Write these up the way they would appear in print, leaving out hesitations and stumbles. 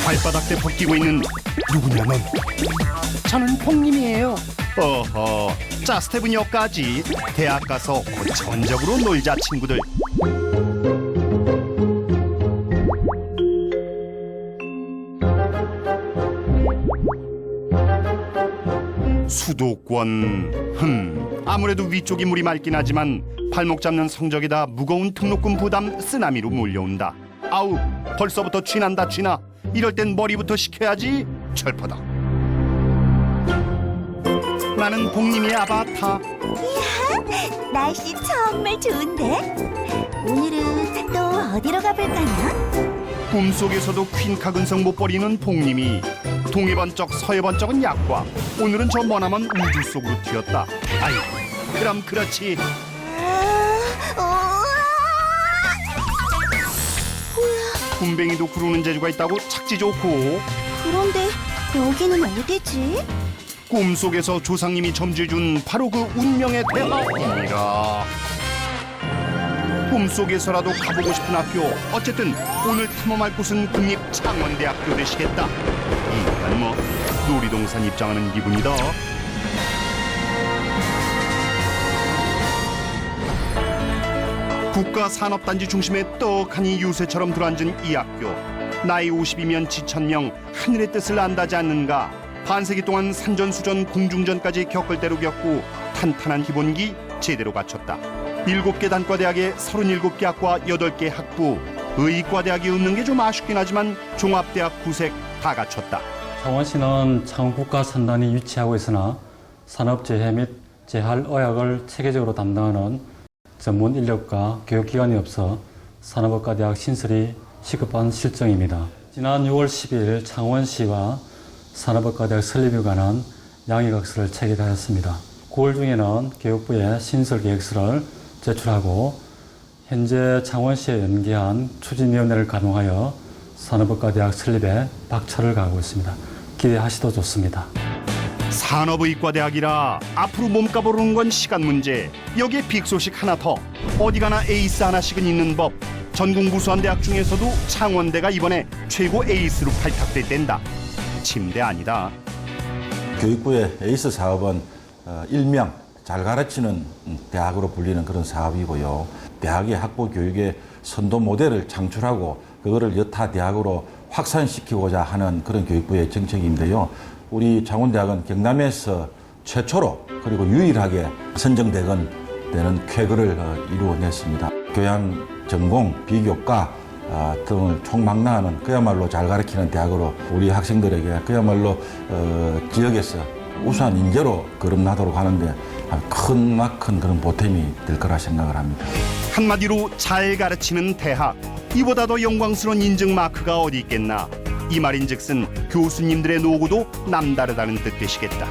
발바닥대 벗기고 있는 누구냐 넌? 저는 봉님이에요. 어허, 자 스텝은 여기까지. 대학 가서 고전적으로 놀자 친구들. 수도권. 아무래도 위쪽이 물이 맑긴 하지만 발목 잡는 성적에다 무거운 등록금 부담 쓰나미로 몰려온다. 아우, 벌써부터 쥐난다 쥐나. 이럴 땐 머리부터 식혀야지. 철퍼다. 나는 봉님의 아바타. 이야, 날씨 정말 좋은데? 오늘은 또 어디로 가볼까나? 꿈속에서도 퀸카 근성 못 버리는 봉님이 동해 번쩍 서해 번쩍은 약과. 오늘은 저 머나먼 우주 속으로 튀었다. 아이, 그럼 그렇지. 군뱅이도 구르는 재주가 있다고 착지 좋고. 그런데 여기는 어디지? 꿈속에서 조상님이 점지해준 바로 그 운명의 대학이라. 꿈속에서라도 가보고 싶은 학교. 어쨌든 오늘 탐험할 곳은 국립창원대학교 되시겠다. 이건 뭐 놀이동산 입장하는 기분이다. 국가산업단지 중심에 떡하니 유세처럼 들어앉은 이 학교. 나이 50이면 지천명 하늘의 뜻을 안다지 않는가. 반세기 동안 산전수전 공중전까지 겪을 대로 겪고 탄탄한 기본기 제대로 갖췄다. 7개 단과대학에 37개 학과 8개 학부. 의과대학이 없는 게 좀 아쉽긴 하지만 종합대학 구색 다 갖췄다. 창원시는 창원국가산단이 위치하고 있으나 산업재해 및 재활의학을 체계적으로 담당하는 전문 인력과 교육기관이 없어 산업의과대학 신설이 시급한 실정입니다. 지난 6월 10일 창원시와 산업의과대학 설립에 관한 양해각서를 체결하였습니다. 9월 중에는 교육부에 신설계획서를 제출하고 현재 창원시에 연계한 추진위원회를 가동하여 산업의과대학 설립에 박차를 가하고 있습니다. 기대하시도 좋습니다. 산업의과대학이라 앞으로 몸값 오르는 건 시간 문제. 여기에 빅 소식 하나 더. 어디 가나 에이스 하나씩은 있는 법. 전국 무수한 대학 중에서도 창원대가 이번에 최고 에이스로 발탁됐댄다. 침대 아니다. 교육부의 에이스 사업은 일명 잘 가르치는 대학으로 불리는 그런 사업이고요. 대학의 학부 교육의 선도 모델을 창출하고 그거를 여타 대학으로 확산시키고자 하는 그런 교육부의 정책인데요. 우리 창원대학은 경남에서 최초로 그리고 유일하게 선정되는 쾌거를 이루어냈습니다. 교양, 전공, 비교과 등을 총망라하는 그야말로 잘 가르치는 대학으로 우리 학생들에게 그야말로 지역에서 우수한 인재로 거듭나도록 하는데 큰 그런 보탬이 될 거라 생각을 합니다. 한마디로 잘 가르치는 대학. 이보다 더 영광스러운 인증 마크가 어디 있겠나. 이 말인즉슨 교수님들의 노고도 남다르다는 뜻 되시겠다.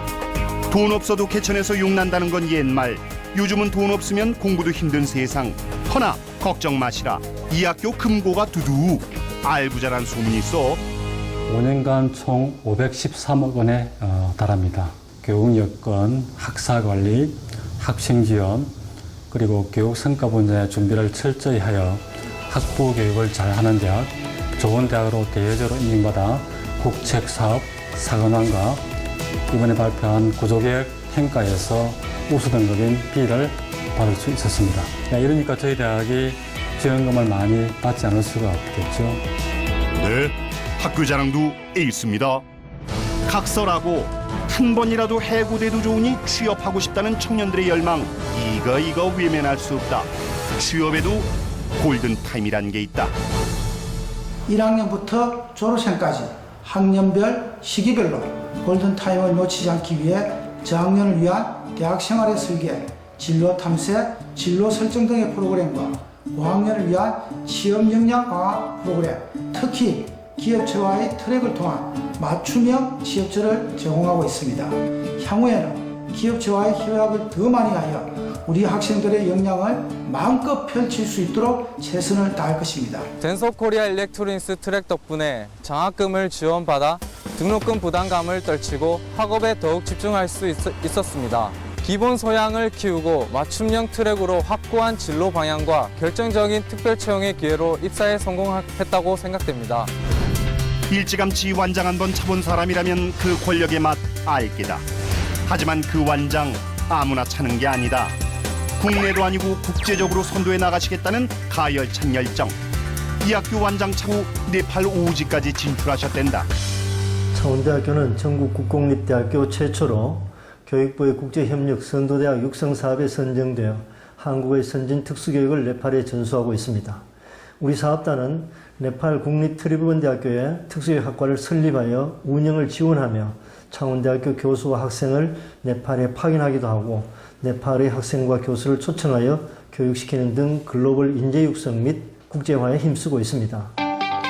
돈 없어도 개천에서 욕난다는 건 옛말. 요즘은 돈 없으면 공부도 힘든 세상. 허나 걱정 마시라. 이 학교 금고가 두둑. 알부자란 소문이 있어. 5년간 총 513억 원에 달합니다. 교육여건, 학사관리, 학생지원, 그리고 교육성과 분야의 준비를 철저히 하여 학부 교육을 잘하는 대학, 좋은 대학으로 대외적으로 인정받아 국책사업 사관왕과 이번에 발표한 구조계획 평가에서 우수 등급인 B를 받을 수 있었습니다. 이러니까 저희 대학이 지원금을 많이 받지 않을 수가 없겠죠. 네, 학교 자랑도 에이스입니다. 각설하고 한 번이라도 해고돼도 좋으니 취업하고 싶다는 청년들의 열망. 이거 외면할 수 없다. 취업에도 골든타임이라는 게 있다. 1학년부터 졸업생까지 학년별, 시기별로 골든타임을 놓치지 않기 위해 저학년을 위한 대학생활의 설계, 진로 탐색, 진로 설정 등의 프로그램과 5학년을 위한 취업 역량 강화 프로그램, 특히 기업체와의 트랙을 통한 맞춤형 취업처를 제공하고 있습니다. 향후에는 기업체와의 협약을 더 많이 하여 우리 학생들의 역량을 마음껏 펼칠 수 있도록 최선을 다할 것입니다. 덴소코리아 일렉트로닉스 트랙 덕분에 장학금을 지원받아 등록금 부담감을 떨치고 학업에 더욱 집중할 수 있었습니다. 기본 소양을 키우고 맞춤형 트랙으로 확고한 진로 방향과 결정적인 특별 채용의 기회로 입사에 성공했다고 생각됩니다. 일찌감치 완장 한 번 차본 사람이라면 그 권력의 맛 알기다. 하지만 그 완장 아무나 차는 게 아니다. 국내도 아니고 국제적으로 선도해 나가시겠다는 가열찬 열정. 이 학교 완장 차고 네팔 오지까지 진출하셨댄다. 창원대학교는 전국 국공립대학교 최초로 교육부의 국제협력 선도대학 육성사업에 선정되어 한국의 선진 특수교육을 네팔에 전수하고 있습니다. 우리 사업단은 네팔 국립트리부본대학교에 특수교육학과를 설립하여 운영을 지원하며 창원대학교 교수와 학생을 네팔에 파견하기도 하고 네팔의 학생과 교수를 초청하여 교육시키는 등 글로벌 인재 육성 및 국제화에 힘쓰고 있습니다.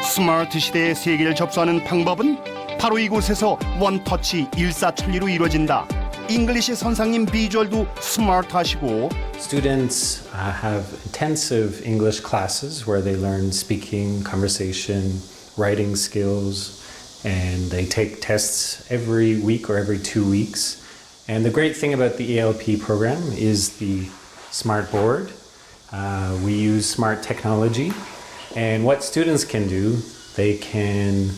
스마트 시대의 세계를 접수하는 방법은 바로 이곳에서 원터치 일사천리로 이루어진다. 잉글리시 선생님 비주얼도 스마트하시고 Students have intensive English classes where they learn speaking, conversation, writing skills, and they take tests every week or every 2 weeks. And the great thing about the ELP program is the smart board. We use smart technology, and what students can do, they can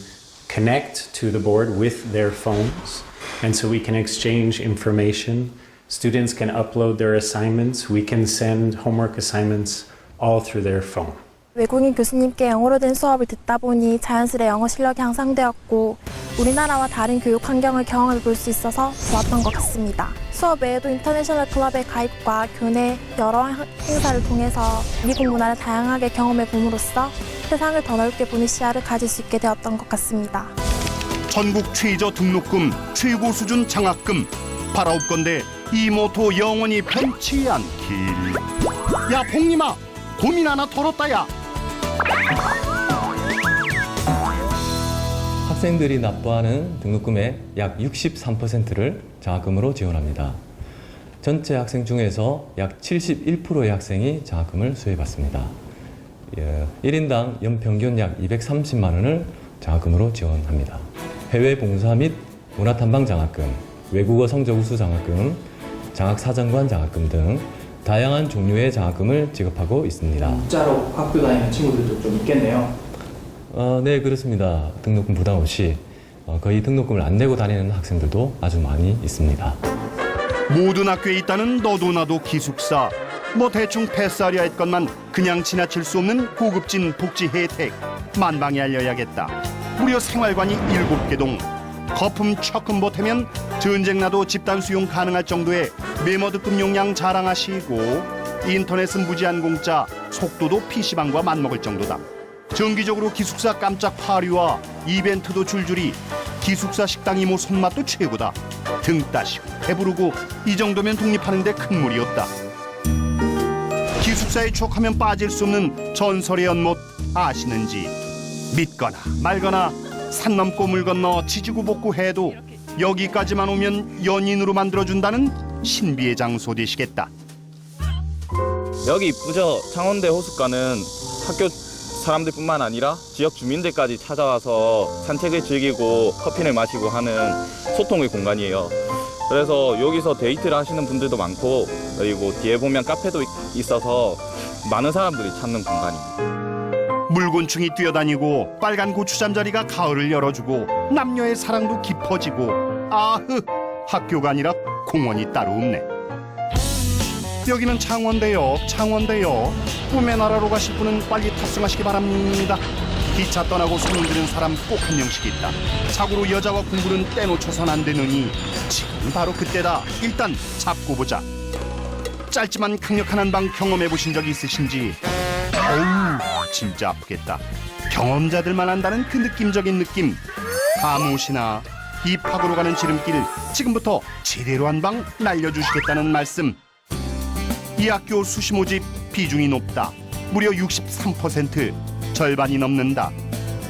connect to the board with their phones, and so we can exchange information. Students can upload their assignments. We can send homework assignments all through their phone. 외국인 교수님께 영어로 된 수업을 듣다 보니 자연스레 영어 실력이 향상되었고 우리나라와 다른 교육 환경을 경험해 볼 수 있어서 좋았던 것 같습니다. 수업 외에도 인터내셔널 클럽의 가입과 교내 여러 행사를 통해서 미국 문화를 다양하게 경험해 봄으로써 세상을 더 넓게 보는 시야를 가질 수 있게 되었던 것 같습니다. 전국 최저 등록금, 최고 수준 장학금 바라옵건대 이 모토 영원히 변치 않길. 야 봉님아, 고민 하나 털었다야. 학생들이 납부하는 등록금의 약 63%를 장학금으로 지원합니다. 전체 학생 중에서 약 71%의 학생이 장학금을 수혜받습니다. 1인당 연평균 약 230만 원을 장학금으로 지원합니다. 해외 봉사 및 문화탐방 장학금, 외국어 성적 우수 장학금, 장학사정관 장학금 등 다양한 종류의 장학금을 지급하고 있습니다. 문자로 학교 다니는 친구들도 좀 있겠네요. 네, 그렇습니다. 등록금 부담 없이 거의 등록금을 안 내고 다니는 학생들도 아주 많이 있습니다. 모든 학교에 있다는 너도 나도 기숙사. 뭐 대충 패스하려 했건만 그냥 지나칠 수 없는 고급진 복지 혜택. 만방에 알려야겠다. 무려 생활관이 7개 동. 거품 처금 보태면 전쟁 나도 집단 수용 가능할 정도의 메모드급 용량 자랑하시고 인터넷은 무제한 공짜, 속도도 PC방과 맞먹을 정도다. 정기적으로 기숙사 깜짝 파리와 이벤트도 줄줄이. 기숙사 식당 이모 손맛도 최고다. 등 따시고 배부르고 이 정도면 독립하는데 큰 무리 없다. 기숙사에 추억하면 빠질 수 없는 전설의 연못 아시는지. 믿거나 말거나 산 넘고 물 건너 지지고 볶고 해도 여기까지만 오면 연인으로 만들어준다는 신비의 장소 되시겠다. 여기 이쁘죠? 창원대 호숫가는 학교 사람들뿐만 아니라 지역 주민들까지 찾아와서 산책을 즐기고 커피를 마시고 하는 소통의 공간이에요. 그래서 여기서 데이트를 하시는 분들도 많고, 그리고 뒤에 보면 카페도 있어서 많은 사람들이 찾는 공간입니다. 물곤충이 뛰어다니고 빨간 고추 잠자리가 가을을 열어주고 남녀의 사랑도 깊어지고 아흐, 학교가 아니라 공원이 따로 없네. 여기는 창원대역, 창원대역. 꿈의 나라로 가실 분은 빨리 탑승하시기 바랍니다. 기차 떠나고 손을 드는 사람 꼭 한 명씩 있다. 자고로 여자와 공부는 떼놓쳐선 안 되느니 지금 바로 그때다. 일단 잡고 보자. 짧지만 강력한 한방 경험해 보신 적 있으신지? 어우, 진짜 아프겠다. 경험자들만 안다는 그 느낌적인 느낌. 아무시나 입학으로 가는 지름길 지금부터 제대로 한 방 날려주시겠다는 말씀. 이 학교 수시 모집 비중이 높다. 무려 63%, 절반이 넘는다.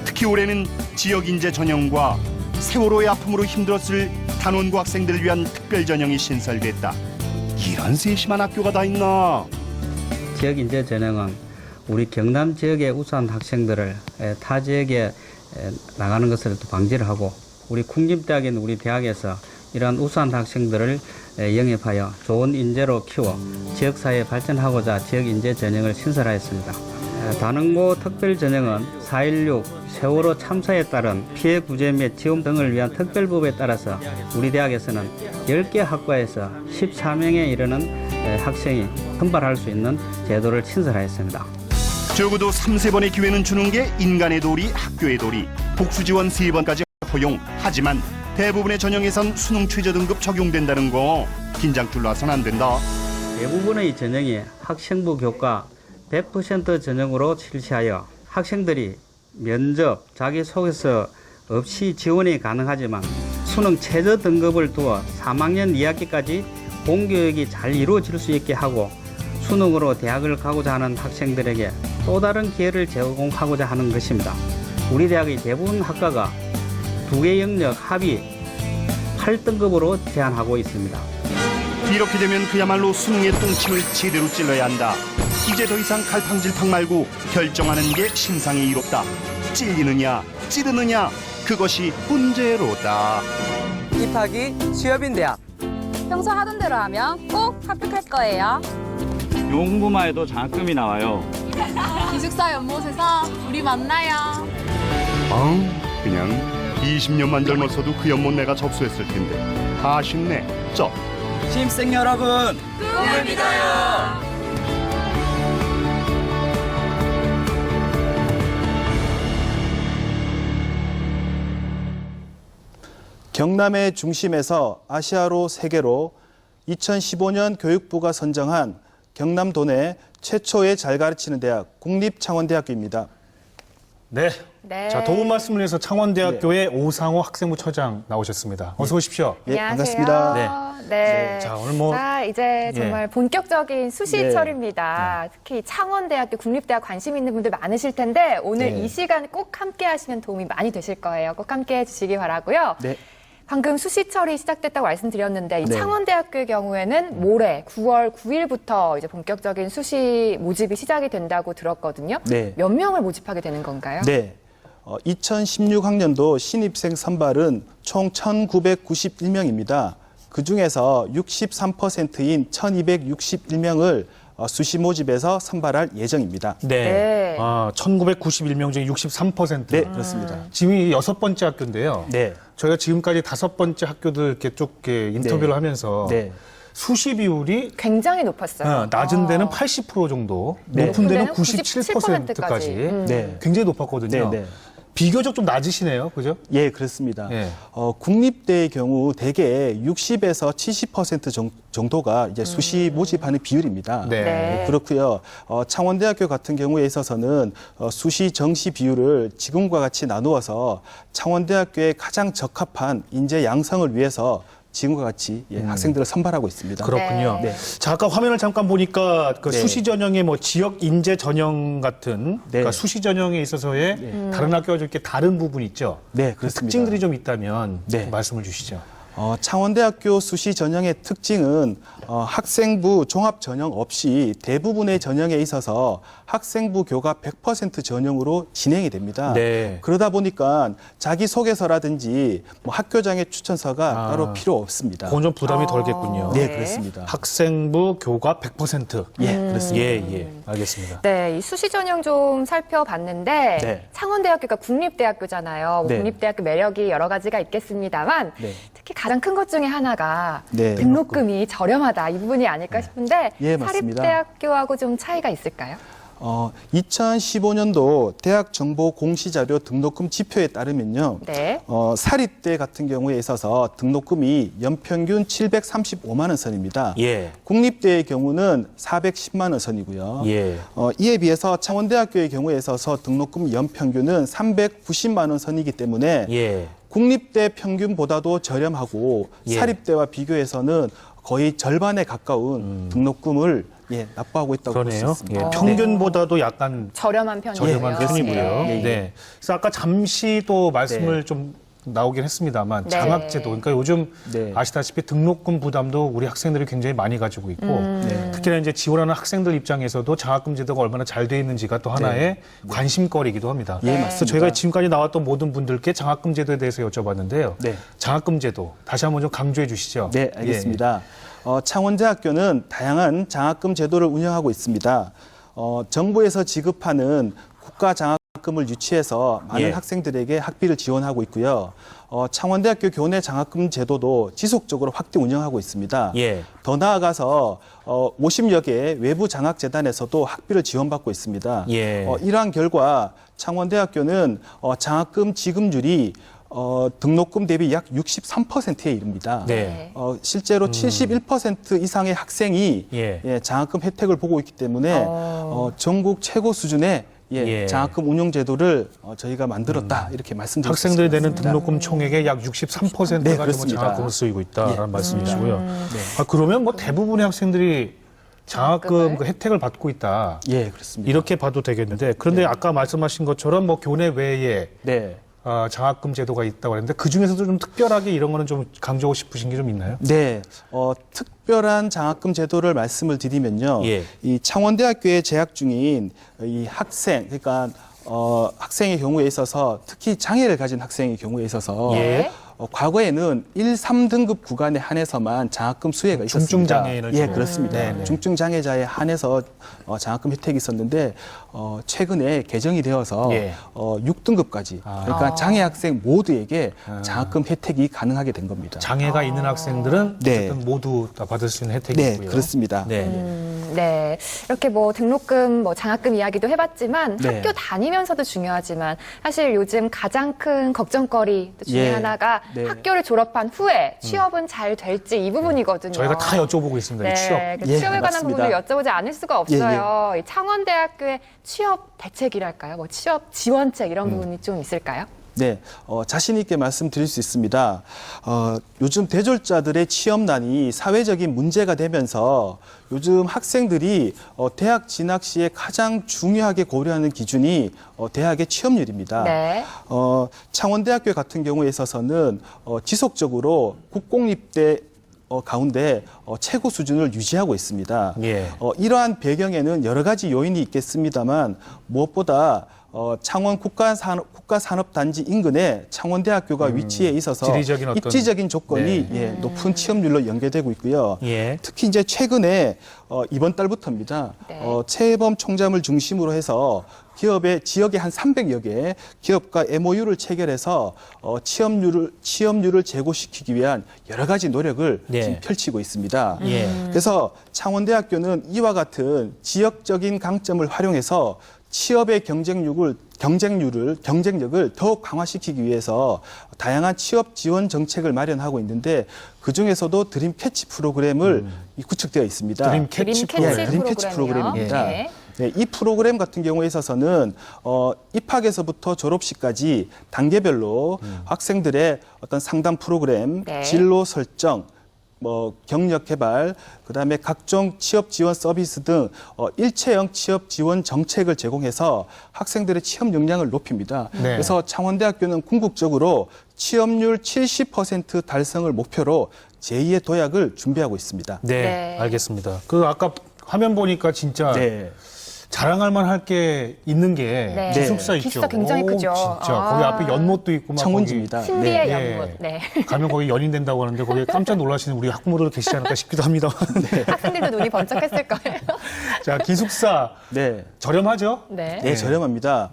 특히 올해는 지역 인재 전형과 세월호의 아픔으로 힘들었을 단원고 학생들을 위한 특별 전형이 신설됐다. 이런 세심한 학교가 다 있나? 지역 인재 전형은 우리 경남 지역의 우수한 학생들을 타 지역에 나가는 것을 또 방지를 하고, 우리 국립대학인 우리 대학에서 이러한 우수한 학생들을 영입하여 좋은 인재로 키워 지역사회에 발전하고자 지역 인재 전형을 신설하였습니다. 단응모 특별전형은 4.16 세월호 참사에 따른 피해 구제 및 지원 등을 위한 특별법에 따라서 우리 대학에서는 10개 학과에서 14명에 이르는 학생이 선발할 수 있는 제도를 신설하였습니다. 적어도 3-4번의 기회는 주는 게 인간의 도리, 학교의 도리. 복수 지원 3번까지 허용. 하지만 대부분의 전형에선 수능 최저 등급 적용된다는 거 긴장줄 놔선 안 된다. 대부분의 전형이 학생부 교과 100% 전형으로 실시하여 학생들이 면접, 자기소개서 없이 지원이 가능하지만 수능 최저 등급을 두어 3학년 2학기까지 공교육이 잘 이루어질 수 있게 하고 수능으로 대학을 가고자 하는 학생들에게 또 다른 기회를 제공하고자 하는 것입니다. 우리 대학의 대부분 학과가 2개 영역 합의 8등급으로 제한하고 있습니다. 이렇게 되면 그야말로 수능의 똥침을 제대로 찔러야 한다. 이제 더 이상 갈팡질팡 말고 결정하는 게 신상이 이롭다. 찔리느냐 찌르느냐 그것이 문제로다. 입학이 취업인 대학. 평소 하던 대로 하면 꼭 합격할 거예요. 공부만 해도 장학금이 나와요. 기숙사 연못에서 우리 만나요. 그냥 20년만 젊었어도 그 연못 내가 접수했을 텐데 아쉽네. 신입생 여러분, 꿈을 믿어요. 경남의 중심에서 아시아로 세계로 2015년 교육부가 선정한 경남 도내 최초의 잘 가르치는 대학 국립창원대학교입니다. 네. 네. 자, 도움 말씀을 위해서 창원대학교의 오상호 학생부 처장 나오셨습니다. 어서 오십시오. 예, 안녕하세요. 반갑습니다. 네. 자, 오늘 뭐 자, 이제 정말 본격적인 수시철입니다. 특히 창원대학교, 국립대학 관심 있는 분들 많으실 텐데 오늘 이 시간 꼭 함께 하시면 도움이 많이 되실 거예요. 꼭 함께 해주시기 바라고요. 네. 방금 수시철이 시작됐다고 말씀드렸는데 이 네. 창원대학교의 경우에는 모레 9월 9일부터 이제 본격적인 수시 모집이 시작이 된다고 들었거든요. 네. 몇 명을 모집하게 되는 건가요? 네. 2016학년도 신입생 선발은 총 1,991명입니다. 그중에서 63%인 1,261명을 수시 모집에서 선발할 예정입니다. 네. 1991명 중에 63%. 네, 그렇습니다. 지금 이 6번째 학교인데요. 네. 저희가 지금까지 5번째 학교들 이렇게 쭉 이렇게 인터뷰를 하면서 네. 수시 비율이 굉장히 높았어요. 낮은 데는 80% 정도, 네. 높은 데는 높은 데는 97%까지 네. 굉장히 높았거든요. 네, 네. 비교적 좀 낮으시네요, 그죠? 예, 그렇습니다. 예. 국립대의 경우 대개 60에서 70% 정도가 이제 수시 모집하는 비율입니다. 네. 네. 그렇고요. 창원대학교 같은 경우에 있어서는 수시 정시 비율을 지금과 같이 나누어서 창원대학교에 가장 적합한 인재 양성을 위해서 지금과 같이 학생들을 선발하고 있습니다. 그렇군요. 네. 자, 아까 화면을 잠깐 보니까 그 네. 수시 전형의 뭐 지역 인재 전형 같은 그러니까 수시 전형에 있어서의 다른 학교와 좀 이렇게 다른 부분이 있죠. 네, 그 그렇습니다. 특징들이 좀 있다면 네. 좀 말씀을 주시죠. 창원대학교 수시 전형의 특징은 학생부 종합 전형 없이 대부분의 전형에 있어서 학생부 교과 100% 전형으로 진행이 됩니다. 네. 그러다 보니까 자기소개서라든지 뭐 학교장의 추천서가 따로 필요 없습니다. 그건 좀 부담이 덜겠군요. 네, 그렇습니다. 학생부 교과 100%. 예, 그렇습니다. 예, 알겠습니다. 네, 이 수시 전형 좀 살펴봤는데 네. 창원대학교가 국립대학교잖아요. 뭐 네. 국립대학교 매력이 여러 가지가 있겠습니다만 네. 특히 가장 큰 것 중에 하나가 네. 등록금이 저렴하다 이 부분이 아닐까 싶은데 예, 맞습니다. 사립대학교하고 좀 차이가 있을까요? 2015년도 대학정보 공시자료 등록금 지표에 따르면요. 네. 사립대 같은 경우에 있어서 등록금이 연평균 735만 원 선입니다. 예. 국립대의 경우는 410만 원 선이고요. 예. 이에 비해서 창원대학교의 경우에 있어서 등록금 연평균은 390만 원 선이기 때문에 예. 국립대 평균보다도 저렴하고 예. 사립대와 비교해서는 거의 절반에 가까운 등록금을 납부하고 있다고 볼 수 그러네요. 있습니다. 예. 평균보다도 약간 저렴한 편이에요. 저렴한 편이고요. 예. 네. 그래서 아까 잠시 또 말씀을 좀 나오긴 했습니다만 네. 장학제도, 그러니까 요즘 네. 아시다시피 등록금 부담도 우리 학생들이 굉장히 많이 가지고 있고 네. 특히나 이제 지원하는 학생들 입장에서도 장학금 제도가 얼마나 잘 돼 있는지가 또 하나의 관심거리이기도 합니다. 예, 그래서 맞습니다. 저희가 지금까지 나왔던 모든 분들께 장학금 제도에 대해서 여쭤봤는데요. 네. 장학금 제도 다시 한번 좀 강조해 주시죠. 네, 알겠습니다. 창원대학교는 다양한 장학금 제도를 운영하고 있습니다. 정부에서 지급하는 국가 장학금을 유치해서 많은 예. 학생들에게 학비를 지원하고 있고요. 창원대학교 교내 장학금 제도도 지속적으로 확대 운영하고 있습니다. 예. 더 나아가서 50여 개의 외부 장학재단에서도 학비를 지원받고 있습니다. 예. 이러한 결과 창원대학교는 장학금 지급률이 등록금 대비 약 63%에 이릅니다. 네. 실제로 71% 이상의 학생이 예. 장학금 혜택을 보고 있기 때문에 전국 최고 수준의 예. 장학금 운용 제도를 저희가 만들었다 이렇게 말씀드릴 수 학생들이 있습니다. 내는 등록금 총액의 약 63%가 네, 뭐 그렇습니다. 장학금을 쓰이고 있다라는 예, 말씀이시고요. 네. 그러면 뭐 대부분의 학생들이 장학금 그 혜택을 받고 있다. 예, 그렇습니다. 이렇게 봐도 되겠는데 그런데 아까 말씀하신 것처럼 뭐 교내 외에 네. 장학금 제도가 있다고 했는데 그 중에서도 좀 특별하게 이런 거는 좀 강조하고 싶으신 게 좀 있나요? 네, 특별한 장학금 제도를 말씀을 드리면요. 예. 이 창원대학교에 재학 중인 이 학생, 그러니까 학생의 경우에 있어서 특히 장애를 가진 학생의 경우에 있어서 예. 과거에는 1, 3등급 구간에 한해서만 장학금 수혜가 있었습니다. 중증 장애인을 예, 지금. 그렇습니다. 네네. 중증 장애자에 한해서 장학금 혜택이 있었는데 최근에 개정이 되어서 예. 6등급까지 그러니까 장애 학생 모두에게 장학금 혜택이 가능하게 된 겁니다. 장애가 있는 학생들은 네. 어쨌든 모두 다 받을 수 있는 혜택이 네, 있고요. 그렇습니다. 네. 네. 이렇게 뭐 등록금, 뭐 장학금 이야기도 해봤지만 네. 학교 다니면서도 중요하지만 사실 요즘 가장 큰 걱정거리 중에 예. 하나가 네. 학교를 졸업한 후에 취업은 잘 될지 이 부분이거든요. 저희가 다 여쭤보고 있습니다. 네, 이 취업. 그 예, 취업에 관한 맞습니다. 부분을 여쭤보지 않을 수가 없어요. 이 창원대학교의 취업 대책이랄까요? 뭐 취업 지원책 이런 부분이 좀 있을까요? 네, 자신 있게 말씀드릴 수 있습니다. 요즘 대졸자들의 취업난이 사회적인 문제가 되면서 요즘 학생들이 대학 진학 시에 가장 중요하게 고려하는 기준이 대학의 취업률입니다. 네. 창원대학교 같은 경우에 있어서는 지속적으로 국공립대 가운데 최고 수준을 유지하고 있습니다. 예. 이러한 배경에는 여러 가지 요인이 있겠습니다만 무엇보다 창원 국가산업단지 인근에 창원대학교가 위치해 있어서 지리적인 어떤- 입지적인 조건이 네. 높은 취업률로 연계되고 있고요. 예. 특히 이제 최근에 이번 달부터입니다. 네. 최혜범 총장을 중심으로 해서 기업의 지역에 한 300여 개 기업과 MOU를 체결해서 취업률을 제고시키기 위한 여러 가지 노력을 네. 지금 펼치고 있습니다. 예. 그래서 창원대학교는 이와 같은 지역적인 강점을 활용해서 취업의 경쟁력을 더욱 강화시키기 위해서 다양한 취업 지원 정책을 마련하고 있는데 그 중에서도 드림 캐치 프로그램을 구축되어 있습니다. 드림 캐치 드림 예, 드림 캐치 프로그램이요? 프로그램입니다. 네. 네, 이 프로그램 같은 경우에 있어서는 입학에서부터 졸업식까지 단계별로 학생들의 어떤 상담 프로그램, 네. 진로 설정, 경력 개발, 그다음에 각종 취업 지원 서비스 등 일체형 취업 지원 정책을 제공해서 학생들의 취업 역량을 높입니다. 네. 그래서 창원대학교는 궁극적으로 취업률 70% 달성을 목표로 제2의 도약을 준비하고 있습니다. 네, 네. 알겠습니다. 그 아까 화면 보니까 진짜 네. 자랑할 만할 게 있는 게 네. 기숙사 네. 있죠. 기숙사 굉장히 오, 크죠. 진짜 아. 거기 앞에 연못도 있고 막 청운지입니다. 신비의 네. 연못. 네. 거기 가면 거기 연인된다고 하는데 거기에 깜짝 놀라시는 우리 학부모들 계시지 않을까 싶기도 합니다. 네. 학생들도 눈이 번쩍했을 거예요. 자, 기숙사 네. 저렴하죠? 네. 네, 저렴합니다.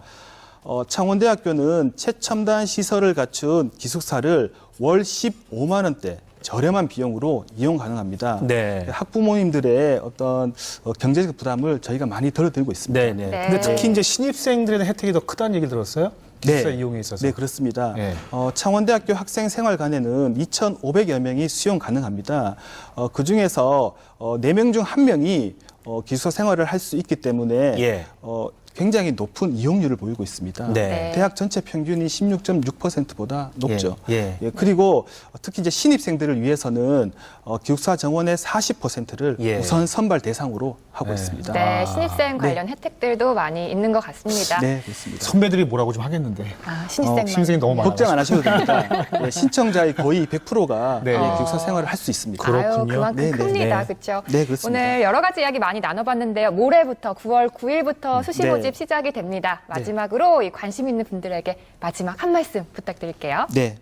창원대학교는 최첨단 시설을 갖춘 기숙사를 월 15만 원대 저렴한 비용으로 이용 가능합니다. 네. 학부모님들의 어떤 경제적 부담을 저희가 많이 덜어드리고 있습니다. 네네. 네. 근데 특히 이제 신입생들의 혜택이 더 크다는 얘기 들었어요? 기숙사 네. 이용에 있어서. 네, 그렇습니다. 네. 창원대학교 학생생활관에는 2,500여 명이 수용 가능합니다. 그중에서 4명 중 1명이 기숙사 생활을 할 수 있기 때문에 예. 굉장히 높은 이용률을 보이고 있습니다. 네. 대학 전체 평균이 16.6%보다 높죠. 예. 예, 그리고 특히 이제 신입생들을 위해서는 기숙사 정원의 40%를 예. 우선 선발 대상으로 하고 네. 있습니다. 네, 신입생 관련 혜택들도 많이 있는 것 같습니다. 네, 그렇습니다. 선배들이 뭐라고 좀 하겠는데. 신입생만. 신입생이 너무 많아. 걱정 안 하셔도 됩니다. 예, 신청자의 거의 100%가 네. 기숙사 생활을 할 수 있습니다. 아유, 그만큼 네, 네, 큽니다. 네. 그렇죠? 네, 그렇습니다. 오늘 여러 가지 이야기 많이 나눠봤는데요. 모레부터 9월 9일부터 수시 네. 모집 시작이 됩니다. 마지막으로 이 관심 있는 분들에게 마지막 한 말씀 부탁드릴게요. 네.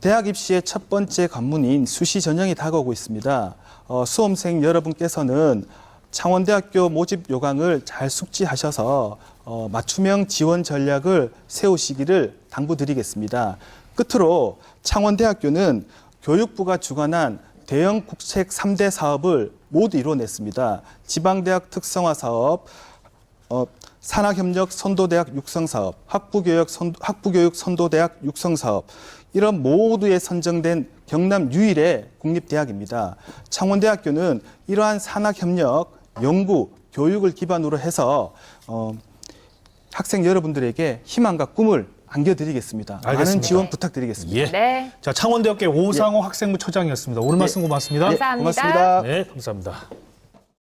대학 입시의 첫 번째 관문인 수시 전형이 다가오고 있습니다. 수험생 여러분께서는 창원대학교 모집 요강을 잘 숙지하셔서 맞춤형 지원 전략을 세우시기를 당부드리겠습니다. 끝으로 창원대학교는 교육부가 주관한 대형 국책 3대 사업을 모두 이뤄냈습니다. 지방대학 특성화 사업, 산학협력 선도대학 육성사업, 학부교육 선도대학 육성사업, 이런 모두에 선정된 경남 유일의 국립대학입니다. 창원대학교는 이러한 산학협력, 연구, 교육을 기반으로 해서 학생 여러분들에게 희망과 꿈을 안겨드리겠습니다. 알겠습니다. 많은 지원 부탁드리겠습니다. 예. 네. 자, 창원대학교 오상호 학생부 처장이었습니다. 오늘 말씀 고맙습니다. 감사합니다. 고맙습니다. 네, 감사합니다.